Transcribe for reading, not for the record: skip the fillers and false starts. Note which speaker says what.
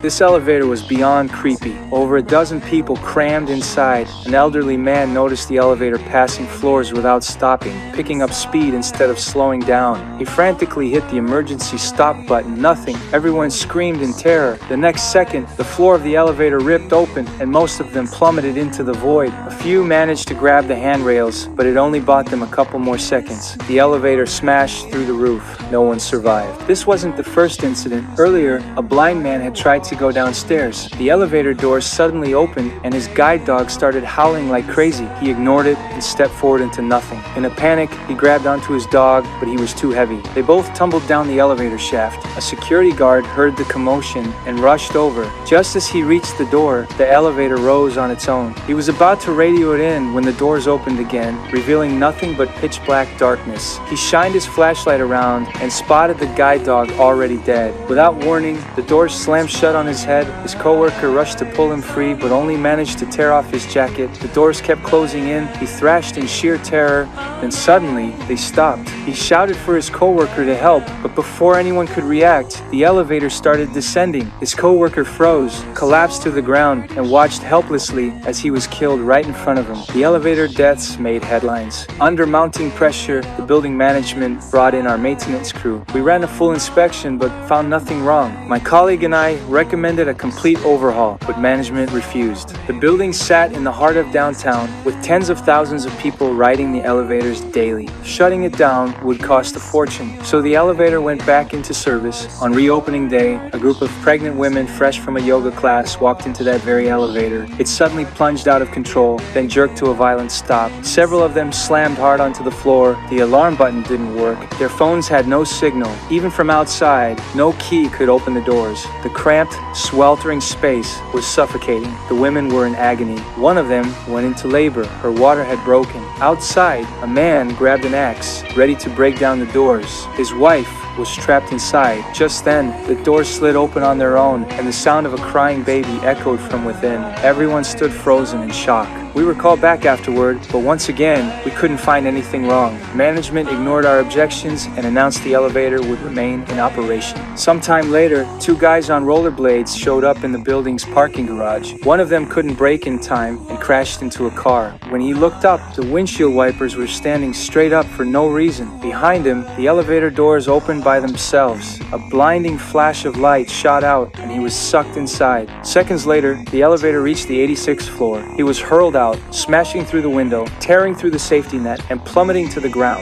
Speaker 1: This elevator was beyond creepy. Over a dozen people crammed inside. An elderly man noticed the elevator passing floors without stopping, picking up speed instead of slowing down. He frantically hit the emergency stop button. Nothing. Everyone screamed in terror. The next second, the floor of the elevator ripped open and most of them plummeted into the void. A few managed to grab the handrails, but it only bought them a couple more seconds. The elevator smashed through the roof. No one survived. This wasn't the first incident. Earlier, a blind man had tried to go downstairs. The elevator doors suddenly opened and his guide dog started howling like crazy. He ignored it and stepped forward into nothing. In a panic, he grabbed onto his dog, but he was too heavy. They both tumbled down the elevator shaft. A security guard heard the commotion and rushed over. Just as he reached the door, the elevator rose on its own. He was about to radio it in when the doors opened again, revealing nothing but pitch black darkness. He shined his flashlight around and spotted the guide dog already dead. Without warning, the doors slammed shut on his head. His coworker rushed to pull him free, but only managed to tear off his jacket. The doors kept closing in. He thrashed in sheer terror. Then suddenly, they stopped. He shouted for his coworker to help, but before anyone could react, the elevator started descending. His coworker froze, collapsed to the ground, and watched helplessly as he was killed right in front of him. The elevator deaths made headlines. Under mounting pressure, the building management brought in our maintenance crew. We ran a full inspection, but found nothing wrong. My colleague and I recommended a complete overhaul, but management refused. The building sat in the heart of downtown, with tens of thousands of people riding the elevators daily. Shutting it down would cost a fortune, so the elevator went back into service. On reopening day, a group of pregnant women fresh from a yoga class walked into that very elevator. It suddenly plunged out of control, then jerked to a violent stop. Several of them slammed hard onto the floor. The alarm button didn't work. Their phones had no signal. Even from outside, no key could open the doors. The cramped, sweltering space was suffocating. The women were in agony. One of them went into labor. Her water had broken. Outside, a man grabbed an axe, ready to break down the doors. His wife was trapped inside. Just then, the doors slid open on their own, and the sound of a crying baby echoed from within. Everyone stood frozen in shock. We were called back afterward, but once again, we couldn't find anything wrong. Management ignored our objections and announced the elevator would remain in operation. Sometime later, two guys on rollerblades showed up in the building's parking garage. One of them couldn't brake in time and crashed into a car. When he looked up, the windshield wipers were standing straight up for no reason. Behind him, the elevator doors opened by themselves. A blinding flash of light shot out and he was sucked inside. Seconds later, the elevator reached the 86th floor. He was hurled out, smashing through the window, tearing through the safety net, and plummeting to the ground.